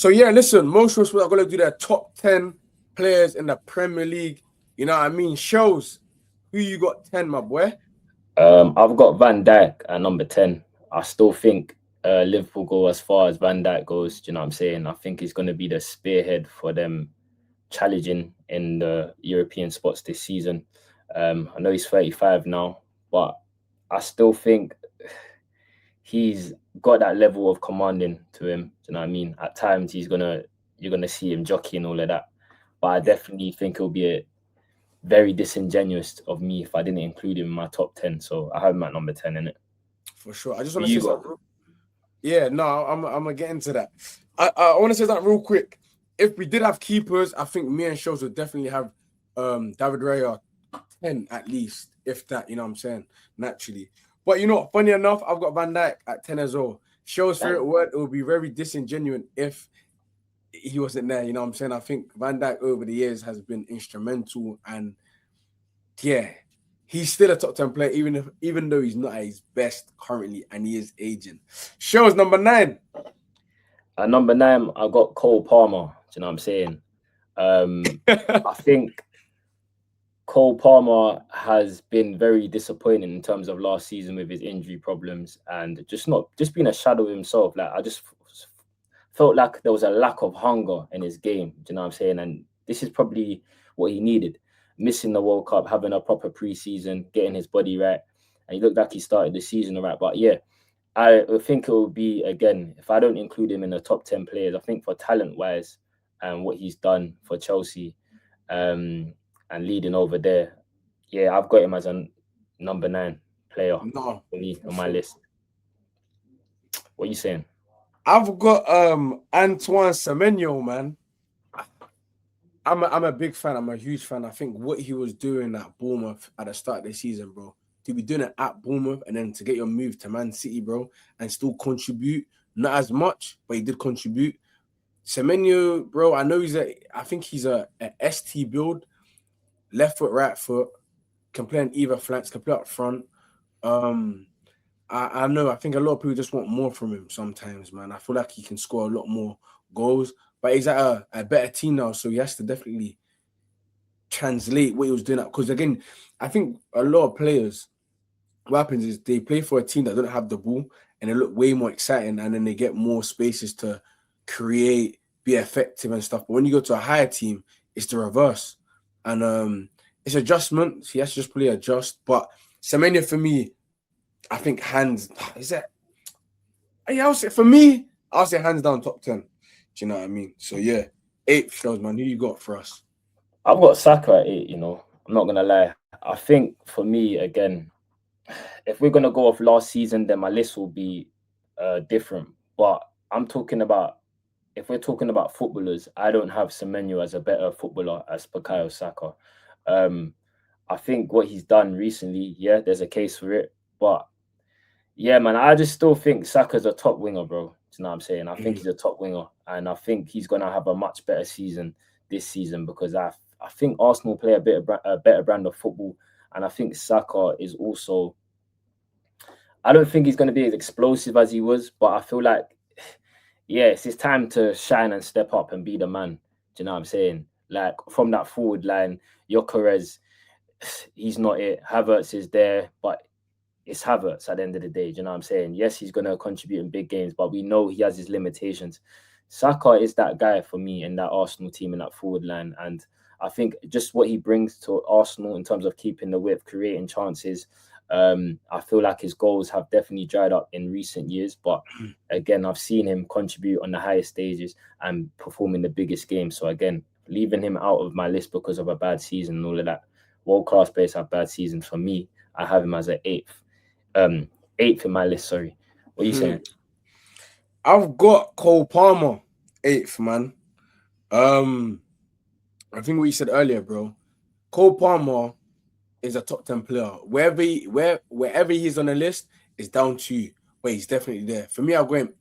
So yeah, listen, most of us are gonna do their top 10 players in the Premier League. You know what I mean? Shows who you got 10, my boy. I've got Van Dijk at number 10. I still think Liverpool go as far as Van Dijk goes. Do you know what I'm saying? I think he's going to be the spearhead for them challenging in the European spots this season. I know he's 35 now, but I still think he's got that level of commanding to him. Do you know what I mean? At times you're gonna see him jockeying all of that. But I Yeah, definitely think it'll be a very disingenuous of me if I didn't include him in my top 10. So I have him at number 10 in it. for sure. I just Who want to you say got? something. Yeah, no, I'm gonna get into that. I want to say that real quick. If we did have keepers, I think me and Shows would definitely have David Raya 10 at least, if that, you know what I'm saying, naturally. But you know what, funny enough, I've got Van Dijk at 10 as well. Show's favorite word, it would be very disingenuous if he wasn't there, you know what I'm saying? I think Van Dijk over the years has been instrumental, and yeah, he's still a top 10 player, even though he's not at his best currently and he is aging. Shows number 9. At number 9, I got Cole Palmer. Do you know what I'm saying? I think Cole Palmer has been very disappointing in terms of last season with his injury problems and just being a shadow of himself. Like I just felt like there was a lack of hunger in his game. Do you know what I'm saying? And this is probably what he needed. Missing the World Cup, having a proper preseason, getting his body right, and he looked like he started the season all right. But yeah, I think it will be again if I don't include him in the top 10 players. I think for talent wise and what he's done for Chelsea, and leading over there, yeah, I've got him as a number 9 player No, for me for on my sure. list. What are you saying? I've got Antoine Semenyo, man. I'm a big fan. I'm a huge fan. I think what he was doing at Bournemouth at the start of the season, bro, to be doing it at Bournemouth and then to get your move to Man City, bro, and still contribute, not as much, but he did contribute. Semenyo, bro, I think he's a ST build, left foot, right foot, can play on either flanks, can play up front. Um, I know. I think a lot of people just want more from him sometimes, man. I feel like he can score a lot more goals, but he's at a better team now, so he has to definitely translate what he was doing. Because again, I think a lot of players, what happens is they play for a team that don't have the ball, and they look way more exciting, and then they get more spaces to create, be effective and stuff. But when you go to a higher team, it's the reverse, and it's adjustment. He has to just play adjust. But Semenya for me, I think hands is that. Yeah, I'll say for me, I'll say hands down top 10. Do you know what I mean? So yeah, 8th shows, man. Who you got for us? I've got Saka at 8. I'm not gonna lie. I think for me again, if we're gonna go off last season, then my list will be different. But I'm talking about if we're talking about footballers, I don't have Semenyo as a better footballer as Bukayo Saka. Um, I think what he's done recently, yeah, there's a case for it. But yeah, man, I just still think Saka's a top winger, bro. Do you know what I'm saying? I think Mhm. he's a top winger, and I think he's gonna have a much better season this season because I think Arsenal play a better brand of football, and I think Saka is also. I don't think he's gonna be as explosive as he was, but I feel like yeah, it's his time to shine and step up and be the man. Do you know what I'm saying? Like from that forward line, Gyökeres, he's not it. Havertz is there, but it's Havertz at the end of the day. Do you know what I'm saying? Yes, he's going to contribute in big games, but we know he has his limitations. Saka is that guy for me in that Arsenal team in that forward line. And I think just what he brings to Arsenal in terms of keeping the width, creating chances. I feel like his goals have definitely dried up in recent years, but again, I've seen him contribute on the highest stages and perform in the biggest games. So again, leaving him out of my list because of a bad season and all of that. World class players have bad seasons. For me, I have him as an um, eighth in my list. Sorry, what are you saying? I've got Cole Palmer 8th, man. Um, I think what you said earlier, bro. Cole Palmer is a top 10 player. Wherever he's on the list, it's down to you. But he's definitely there. For me, I'll go him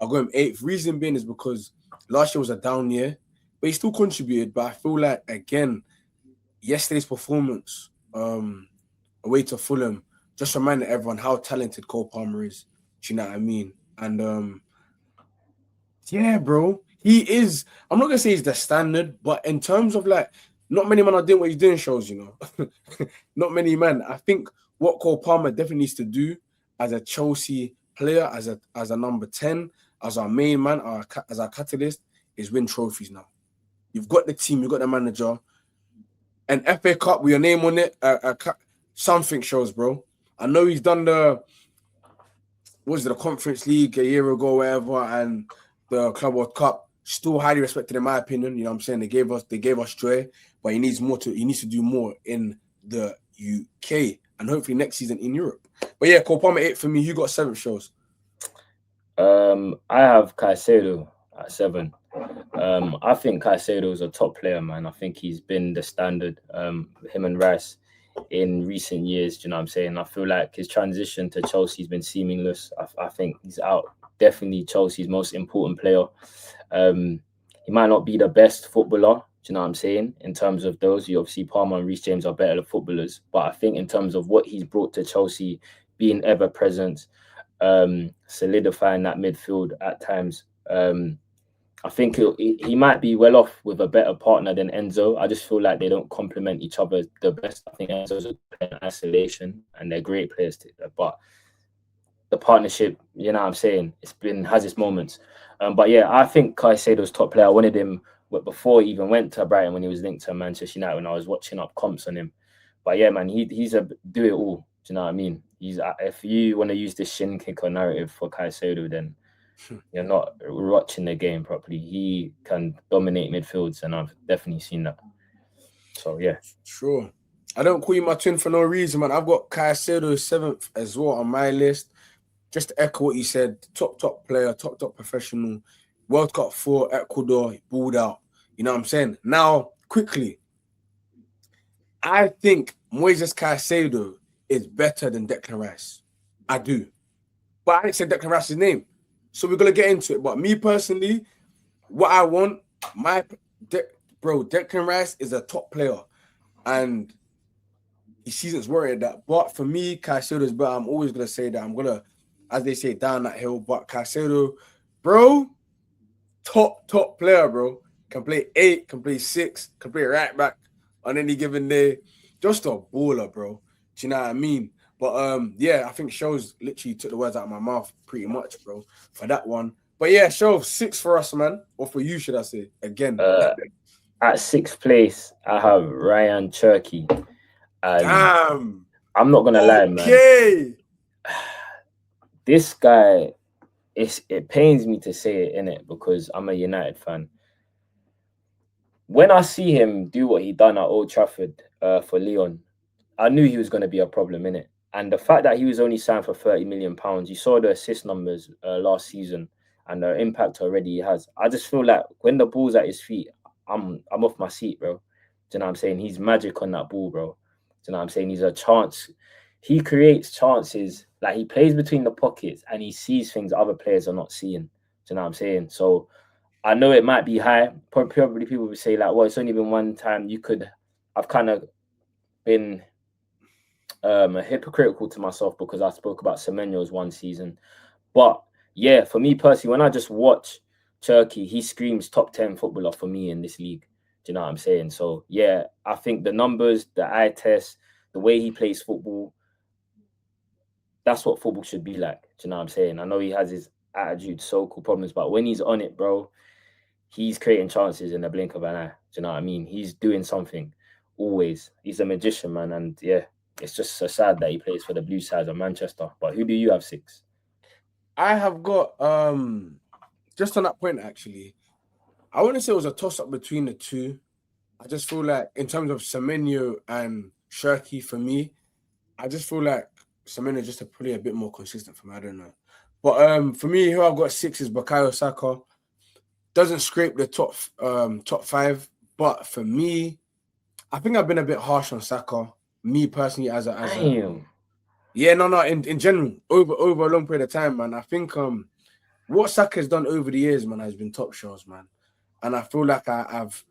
8th. Reason being is because last year was a down year, but he still contributed. But I feel like again, yesterday's performance, away to Fulham, just reminded everyone how talented Cole Palmer is. Do you know what I mean? And Yeah, bro. He is. I'm not gonna say he's the standard, but in terms of like, not many men are doing what he's doing. Shows, you know, not many men. I think what Cole Palmer definitely needs to do as a Chelsea player, as a number 10, as our main man, as our catalyst, is win trophies now. You've got the team, you've got the manager, an FA Cup with your name on it. Something shows, bro. I know he's done the Conference League a year ago, whatever, and the Club World Cup. Still highly respected in my opinion. You know what I'm saying? They gave us joy, but he needs to do more in the UK and hopefully next season in Europe. But yeah, Cole Palmer 8 for me. You got 7 shows. I have Caicedo at 7. I think Caicedo is a top player, man. I think he's been the standard, him and Rice, in recent years. Do you know what I'm saying? I feel like his transition to Chelsea has been seamless. I think he's definitely Chelsea's most important player. He might not be the best footballer, do you know what I'm saying? In terms of those, you obviously Palmer and Reece James are better footballers, but I think in terms of what he's brought to Chelsea, being ever present, solidifying that midfield at times, I think he might be well off with a better partner than Enzo. I just feel like they don't complement each other the best. I think Enzo's a player in isolation, and they're great players, but the partnership, you know what I'm saying, has its moments. But yeah, I think Caicedo's top player. I wanted him before he even went to Brighton when he was linked to Manchester United when I was watching up comps on him. But yeah, man, he's a do it all. Do you know what I mean? If you want to use this shin kicker narrative for Caicedo, then you're not watching the game properly. He can dominate midfields, and I've definitely seen that. So yeah, sure. I don't call you my twin for no reason, man. I've got Caicedo 7th as well on my list. Just to echo what you said, top player, top professional. World Cup 4, Ecuador, balled out. You know what I'm saying? Now, quickly, I think Moises Caicedo is better than Declan Rice. I do. But I didn't say Declan Rice's name. So we're going to get into it. But me personally, what I want, Declan Rice is a top player. And his season's worried that. But for me, Caicedo is better. I'm always going to say that. I'm going to, as they say, down that hill. But Caicedo, bro, top player, bro. Can play 8, can play 6, can play right back on any given day. Just a baller, bro. Do you know what I mean? But yeah, I think Shows literally took the words out of my mouth pretty much, bro, for that one. But yeah, Shows 6 for us, man. Or for you, should I say? Again. At 6th place, I have Ryan Cherki. Damn. I'm not gonna lie, man. This guy, it pains me to say it, innit, because I'm a United fan. When I see him do what he done at Old Trafford for Lyon, I knew he was going to be a problem, innit? And the fact that he was only signed for £30 million, you saw the assist numbers last season and the impact already he has. I just feel like when the ball's at his feet, I'm off my seat, bro. Do you know what I'm saying? He's magic on that ball, bro. Do you know what I'm saying? He's a chance. He creates chances. Like, he plays between the pockets and he sees things other players are not seeing. Do you know what I'm saying? So I know it might be high. Probably people would say, like, well, it's only been one time. I've kind of been hypocritical to myself because I spoke about Semenyo's one season. But yeah, for me personally, when I just watch Cherki, he screams top 10 footballer for me in this league. Do you know what I'm saying? So yeah, I think the numbers, the eye test, the way he plays football, that's what football should be like. Do you know what I'm saying? I know he has his attitude, so-called problems, but when he's on it, bro, he's creating chances in the blink of an eye. Do you know what I mean? He's doing something always. He's a magician, man. And yeah, it's just so sad that he plays for the Blue Sides of Manchester. But who do you have 6? I have got, just on that point, actually, I wouldn't say it was a toss-up between the two. I just feel like in terms of Semenyo and Cherki, for me, I just feel like Semenyo just probably a bit more consistent for me. I don't know. But for me, who I've got 6 is Bukayo Saka. Doesn't scrape the top 5, but for me, I think I've been a bit harsh on Saka. Me personally, as a yeah, no, in general, over a long period of time, man. I think what Saka has done over the years, man, has been top shows, man. And I feel like I've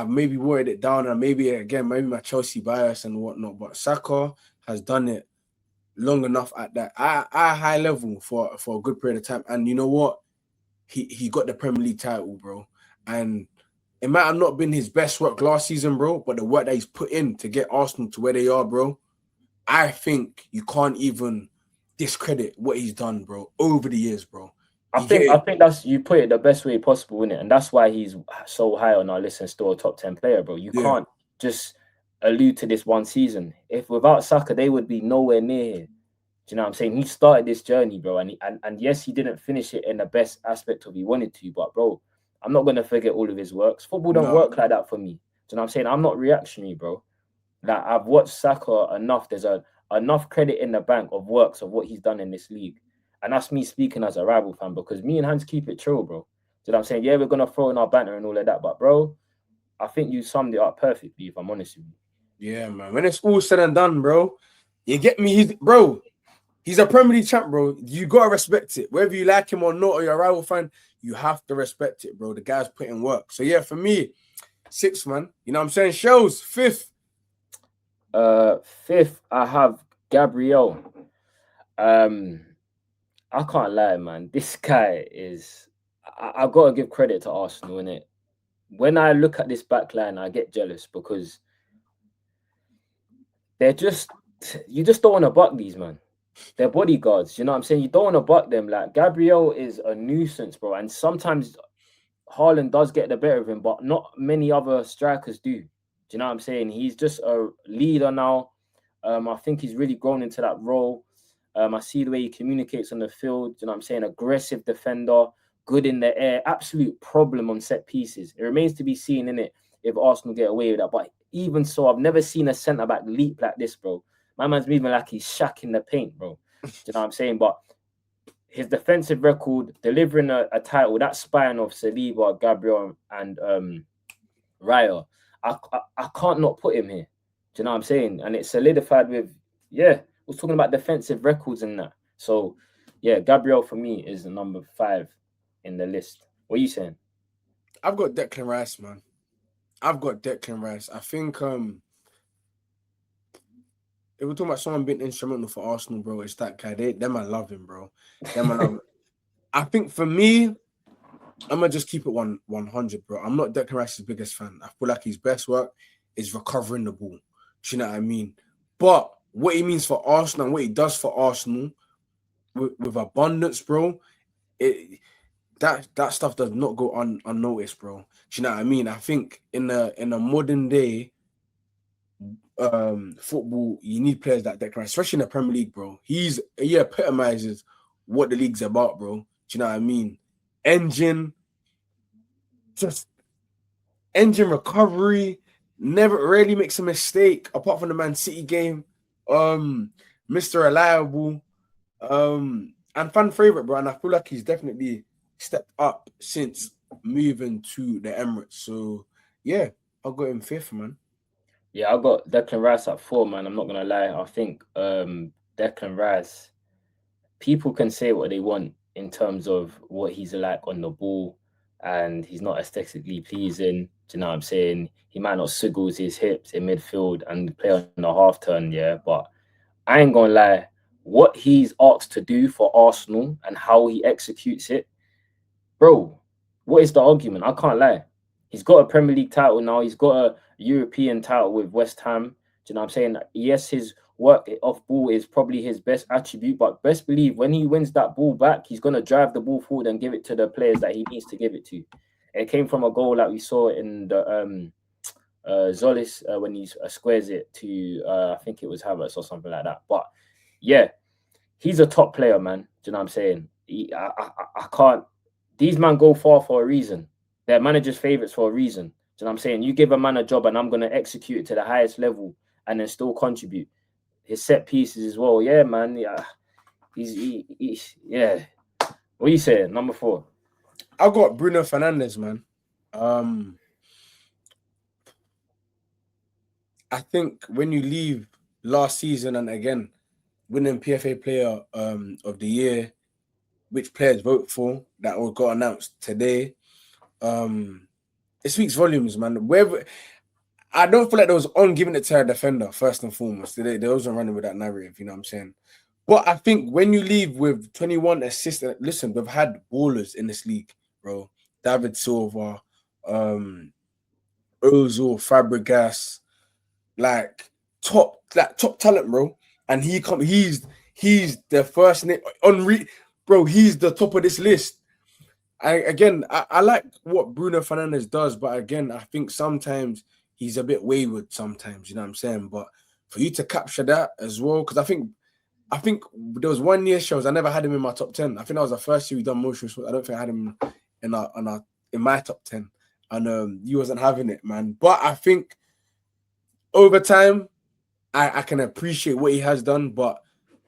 maybe watered it down, and maybe my Chelsea bias and whatnot. But Saka has done it long enough at that high level for a good period of time. And you know what? he got the Premier League title, bro. And it might have not been his best work last season, bro, but the work that he's put in to get Arsenal to where they are, bro, I think you can't even discredit what he's done, bro, over the years, bro. I think that's, you put it the best way possible, innit? And that's why he's so high on our list and still a top 10 player, bro. You can't just allude to this one season. If without Saka, they would be nowhere near here. Do you know what I'm saying? He started this journey, bro, and yes, he didn't finish it in the best aspect of he wanted to, but bro, I'm not gonna forget all of his works. Football don't work like that for me. Do you know what I'm saying? I'm not reactionary, bro. Like, I've watched Saka enough. There's enough credit in the bank of works of what he's done in this league. And that's me speaking as a rival fan, because me and Hans keep it chill, bro. Do you know what I'm saying? Yeah, we're going to throw in our banter and all of that. But, bro, I think you summed it up perfectly, if I'm honest with you. Yeah, man. When it's all said and done, bro, you get me? He's a Premier League champ, bro. You got to respect it. Whether you like him or not, or you're a rival fan, you have to respect it, bro. The guy's putting work. So, yeah, for me, 6th, man. You know what I'm saying? Shows, 5th. 5th, I have Gabriel. I can't lie, man. This guy is... I've got to give credit to Arsenal, innit? When I look at this back line, I get jealous because they're just... You just don't want to buck these, man. They're bodyguards, you know what I'm saying? You don't want to buck them. Like, Gabriel is a nuisance, bro. And sometimes Haaland does get the better of him, but not many other strikers do. Do you know what I'm saying? He's just a leader now. I think he's really grown into that role. I see the way he communicates on the field. You know what I'm saying? Aggressive defender, good in the air, absolute problem on set pieces. It remains to be seen, innit, if Arsenal get away with that. But even so, I've never seen a centre-back leap like this, bro. My man's moving like he's shacking the paint, bro. Do you know what I'm saying? But his defensive record, delivering a title, that spine of Saliba, Gabriel, and Raya, I can't not put him here. Do you know what I'm saying? And it's solidified with, we're talking about defensive records and that. So, yeah, Gabriel for me is the number 5 in the list. What are you saying? I've got Declan Rice, man. I think if we're talking about someone being instrumental for Arsenal, bro, it's that guy. Them I love him, bro. Them I love him. I think for me, I'm gonna just keep it 100, bro. I'm not Declan Rice's biggest fan. I feel like his best work is recovering the ball. Do you know what I mean? But what he means for Arsenal and what he does for Arsenal with abundance, bro, that stuff does not go unnoticed, bro. Do you know what I mean? I think in a modern day football, you need players like Declan Rice, especially in the Premier League, bro. He epitomizes what the league's about, bro. Do you know what I mean? Engine recovery, never really makes a mistake apart from the Man City game. Mr. Reliable, and fan favorite, bro. And I feel like he's definitely stepped up since moving to the Emirates. So yeah, I'll go in 5th, man. Yeah, I got Declan Rice at 4, man. I'm not gonna lie. I think Declan Rice, people can say what they want in terms of what he's like on the ball, and he's not aesthetically pleasing. Do you know what I'm saying? He might not siggles his hips in midfield and play on the half turn, yeah. But I ain't gonna lie, what he's asked to do for Arsenal and how he executes it, bro, what is the argument? I can't lie. He's got a Premier League title now. He's got a European title with West Ham. Do you know what I'm saying? Yes, his work off ball is probably his best attribute, but best believe when he wins that ball back, he's going to drive the ball forward and give it to the players that he needs to give it to. And it came from a goal that we saw in the Zolis when he squares it to, I think it was Havertz or something like that. But yeah, he's a top player, man. Do you know what I'm saying? I can't. These men go far for a reason. They're managers' favourites for a reason. Do you know what I'm saying? You give a man a job and I'm going to execute it to the highest level and then still contribute. His set pieces as well. Yeah, man. Yeah. Yeah. What are you saying? Number 4. I got Bruno Fernandes, man. I think when you leave last season and again winning PFA Player of the Year, which players vote for, that got announced today, it speaks volumes, man. I don't feel like there was on giving it to a defender first and foremost. They wasn't running with that narrative, you know what I'm saying? But I think when you leave with 21 assists, listen, we've had ballers in this league, bro. David Silva, Ozil, Fabregas, top talent, bro. And he's the first name bro. He's the top of this list. I like what Bruno Fernandes does, but again, I think sometimes he's a bit wayward. Sometimes, you know what I'm saying. But for you to capture that as well, because I think there was 1 year shows I never had him in my top 10. I think that was the first year we done motion sports. I don't think I had him in my top 10, and he wasn't having it, man. But I think over time, I can appreciate what he has done, but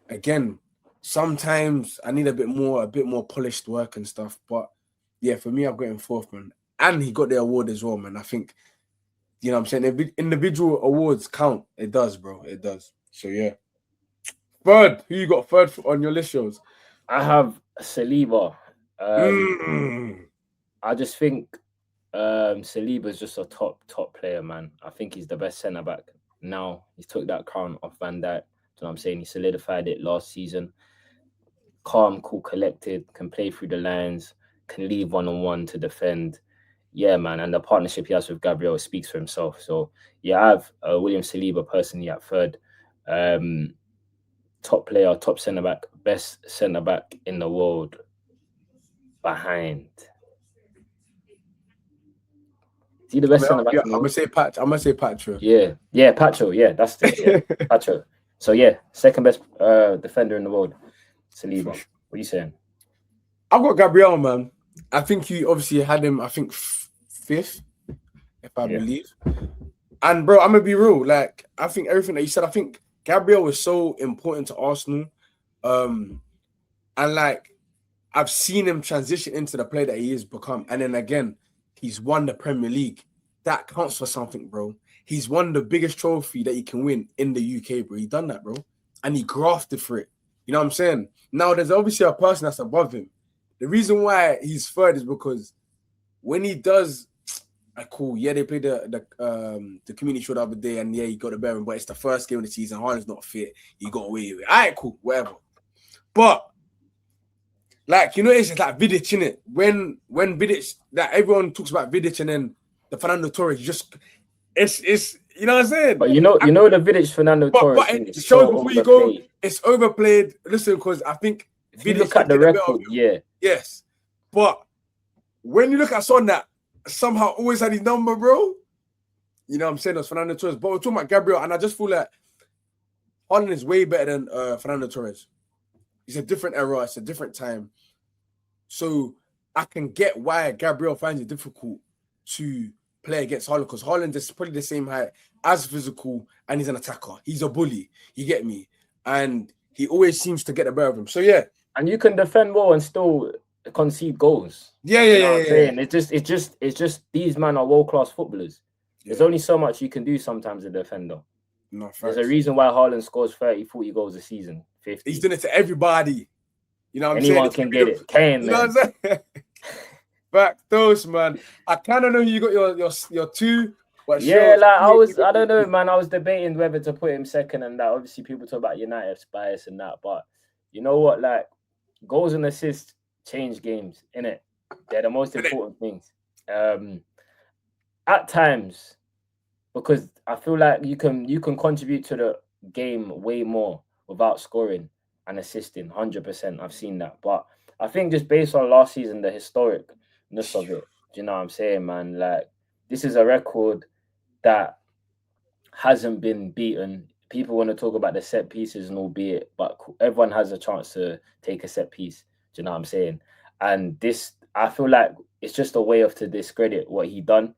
again, sometimes I need a bit more polished work and stuff. But yeah, for me, I've got him fourth, man. And he got the award as well, man. I think, you know what I'm saying? Individual awards count. It does, bro. It does. So yeah. Third, who you got third on your list shows? I have Saliba. I just think Saliba is just a top player, man. I think he's the best centre back now. He's took that crown off Van Dijk. You know what I'm saying? He solidified it last season. Calm, cool, collected, can play through the lines, can leave one-on-one to defend. Yeah, man. And the partnership he has with Gabriel speaks for himself. So yeah, I have William Saliba personally at third. Top player, top centre back, best centre back in the world behind. Is he the best centre back? Yeah, I'm gonna say Pacho. Yeah, Pacho. Yeah, that's the Pacho. So yeah, second best defender in the world, Saliba. What are you saying? I've got Gabriel, man. I think you obviously had him. I think fifth, if I believe. And bro, I'm gonna be real. Like, I think everything that you said. I think Gabriel was so important to Arsenal, and like I've seen him transition into the player that he has become. And then again, he's won the Premier League. That counts for something, bro. He's won the biggest trophy that you can win in the UK, bro. He done that, bro. And he grafted for it. You know what I'm saying? Now, there's obviously a person that's above him. The reason why he's third is because when he does, cool, yeah, they played the community show the other day, and yeah, he got the bearing, but it's the first game of the season. Haaland's not fit. He got away with it. All right, cool, whatever. But like, you know, it's just like Vidic, innit? When Vidic, like everyone talks about Vidic, and then the Fernando Torres, it's you know what I'm saying? But you know the Vidic Fernando Torres. But it shows before you go, it's overplayed. Listen, because I think if you look at the record, yes. But when you look at someone that somehow always had his number, bro, you know what I'm saying? That's Fernando Torres. But we're talking about Gabriel, and I just feel like Haaland is way better than Fernando Torres. It's a different era. It's a different time. So I can get why Gabriel finds it difficult to play against Haaland, because Haaland is probably the same height, as physical, and he's an attacker. He's a bully. You get me? And he always seems to get the better of him. So yeah. And you can defend well and still concede goals. Yeah. It's just these men are world-class footballers. Yeah. There's only so much you can do sometimes as a defender. No, facts. There's a reason why Haaland scores 30, 40 goals a season. 50. He's doing it to everybody. You know what I'm saying? Anyone can get it. Kane, you know what I'm saying? Back those, man. I kind of know you got your two. But yeah, sure, I don't know, man. I was debating whether to put him second and that. Obviously, people talk about United's bias and that. But you know what? Like, goals and assists change games, innit? They're the most important things. At times, because I feel like you can contribute to the game way more without scoring and assisting. 100%. I've seen that. But I think just based on last season, the historicness of it, do you know what I'm saying, man? Like, this is a record that hasn't been beaten. People want to talk about the set pieces and albeit, but everyone has a chance to take a set piece. Do you know what I'm saying? And this, I feel like it's just a way to discredit what he done.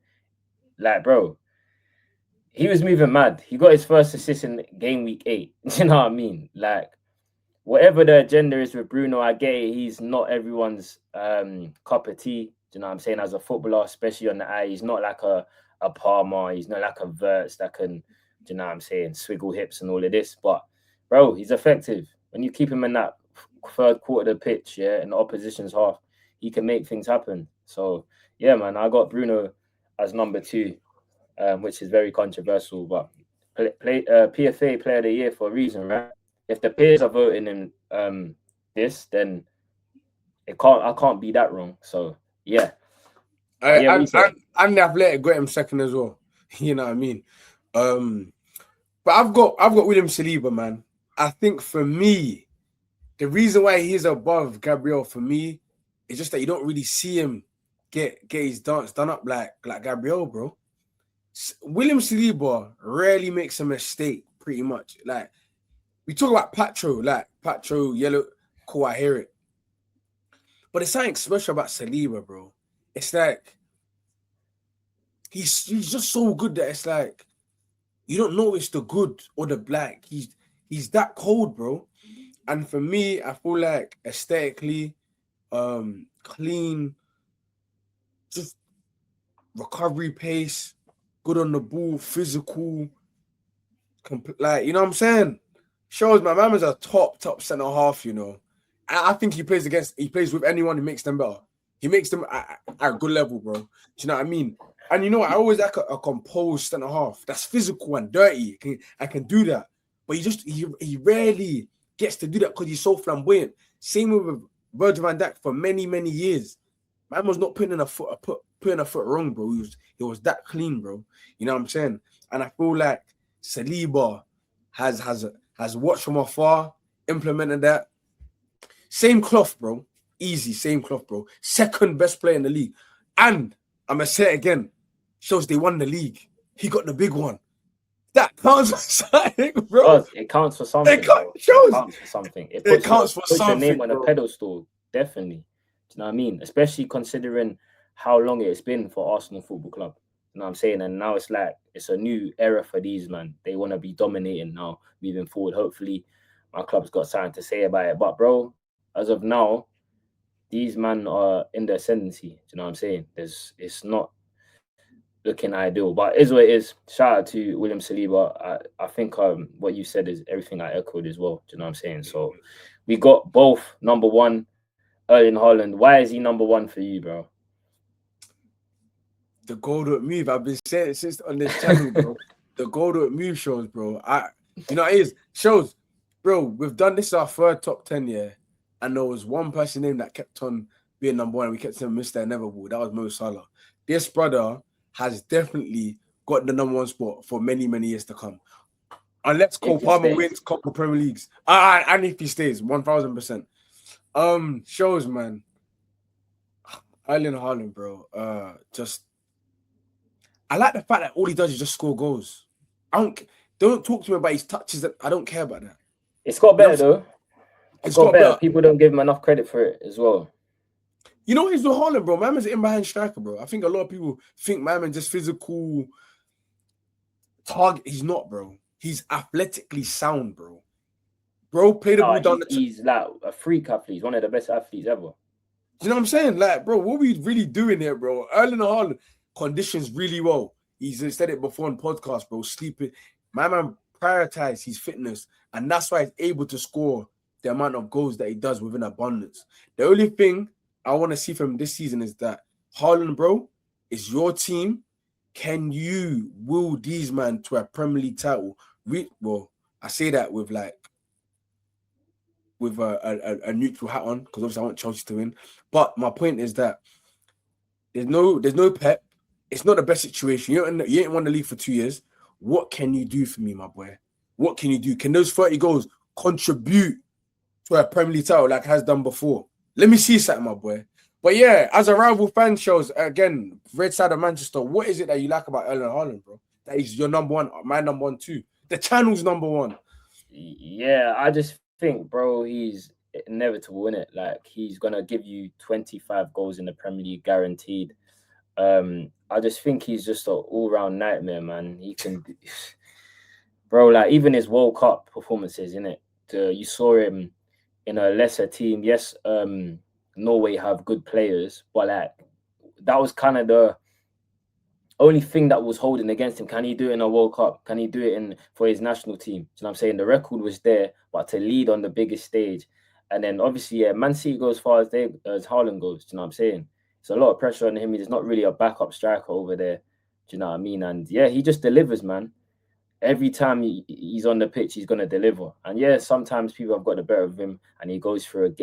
Like, bro, he was moving mad. He got his first assist in game week 8. Do you know what I mean? Like, whatever the agenda is with Bruno, I get it. He's not everyone's cup of tea. Do you know what I'm saying? As a footballer, especially on the eye, he's not like a Palmer. He's not like a Wirtz that can, do you know what I'm saying, swiggle hips and all of this. But, bro, he's effective. When you keep him in that third quarter of the pitch, yeah, in the opposition's half, he can make things happen. So, yeah, man, I got Bruno as number 2, which is very controversial. But PFA Player of the Year for a reason, right? if the peers are voting in this, then I can't be that wrong. So yeah. And the Athletic got him second as well. You know what I mean? But I've got William Saliba, man. I think for me, the reason why he's above Gabriel for me is just that you don't really see him get his dance done up like Gabriel, bro. William Saliba rarely makes a mistake, pretty much. Like, we talk about Patro, yellow, cool, I hear it. But it's something special about Saliba, bro. It's like he's just so good that it's like you don't notice the good or the black. He's that cold, bro. And for me, I feel like aesthetically, clean, just recovery pace, good on the ball, physical, like, you know what I'm saying? Shows my man is a top centre half, you know. I think he plays with anyone who makes them better. He makes them at a good level, bro. Do you know what I mean? And you know what? I always like a composed centre half that's physical and dirty. I can do that. But he rarely gets to do that because he's so flamboyant. Same with Virgil van Dijk for many, many years. Man was not putting a foot wrong, bro. He was that clean, bro. You know what I'm saying? And I feel like Saliba has watched from afar, implemented that. Same cloth, bro. Easy, same cloth, bro. Second best player in the league. And I'm going to say it again. Shows they won the league. He got the big one. That counts for something, bro. It counts for something. It counts for something. It counts for something. Your name on a pedestal, definitely. Do you know what I mean? Especially considering how long it's been for Arsenal Football Club. You know what I'm saying? And now it's like it's a new era for these, man. They want to be dominating now, moving forward. Hopefully, my club's got something to say about it. But, bro, as of now, these men are in the ascendancy. Do you know what I'm saying? It's not looking ideal, but it is what it is. Shout out to William Saliba. I think what you said is everything I echoed as well. Do you know what I'm saying? So we got both number one, Erling Haaland. Why is he number one for you, bro? The goal don't move. I've been saying it since on this channel, bro. The goal don't move shows, bro. Shows, bro. We've done this our third top 10 year, and there was one person name that kept on being number one. And we kept saying Mr. Inevitable. That was Mo Salah. This brother has definitely got the number one spot for many, many years to come. Unless Cole Palmer wins couple Premier Leagues. And if he stays, 1000%. Shows, man. Erling Haaland, bro. I like the fact that all he does is just score goals. Don't talk to me about his touches. I don't care about that. It's got better, though. It's got better. People don't give him enough credit for it as well. You know what he's with Haaland, bro? Man's an in-behind striker, bro. I think a lot of people think man just physical target. He's not, bro. He's athletically sound, bro. Bro played the ball down he's like a freak athlete. He's one of the best athletes ever. You know what I'm saying? Like, bro, what are we really doing here, bro? Erling Haaland conditions really well. He's said it before on podcast, bro. Sleeping. My man prioritized his fitness, and that's why he's able to score the amount of goals that he does within abundance. The only thing I want to see from this season is that Haaland, bro, is your team. Can you will these man to a Premier League title? Well, I say that with a neutral hat on because obviously I want Chelsea to win. But my point is that there's no Pep. It's not the best situation. You ain't won the league for 2 years. What can you do for me, my boy? What can you do? Can those 30 goals contribute to a Premier League title like it has done before? Let me see something, my boy. But yeah, as a rival fan shows, again, red side of Manchester, what is it that you like about Erling Haaland, bro? That is your number one, my number one too. The channel's number one. Yeah, I just think, bro, he's inevitable, innit? Like, he's going to give you 25 goals in the Premier League guaranteed. I just think he's just an all-round nightmare, man. He can... Bro, like, even his World Cup performances, innit? You saw him in a lesser team. Yes, Norway have good players, but like that was kind of the only thing that was holding against him. Can he do it in a World Cup? Can he do it for his national team? You know what I'm saying? The record was there, but to lead on the biggest stage, and then obviously, yeah, Man City goes as far as Haaland goes. Do you know what I'm saying? It's a lot of pressure on him. He's not really a backup striker over there. Do you know what I mean? And yeah, he just delivers, man. every time he's on the pitch, he's going to deliver. And yeah, sometimes people have got the better of him and he goes through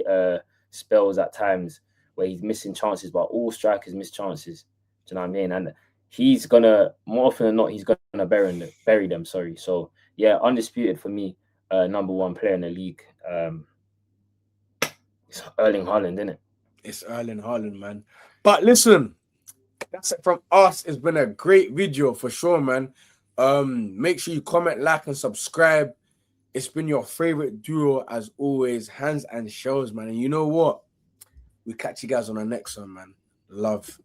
spells at times where he's missing chances, but all strikers miss chances. Do you know what I mean? And he's going to, more often than not, he's going to bury them. Sorry. So yeah, undisputed for me, number one player in the league. It's Erling Haaland, isn't it? It's Erling Haaland, man. But listen, that's it from us. It's been a great video for sure, man. Make sure you comment, like, and subscribe. It's been your favorite duo as always, Hands and Shells, man. And you know what? We catch you guys on the next one, man. Love.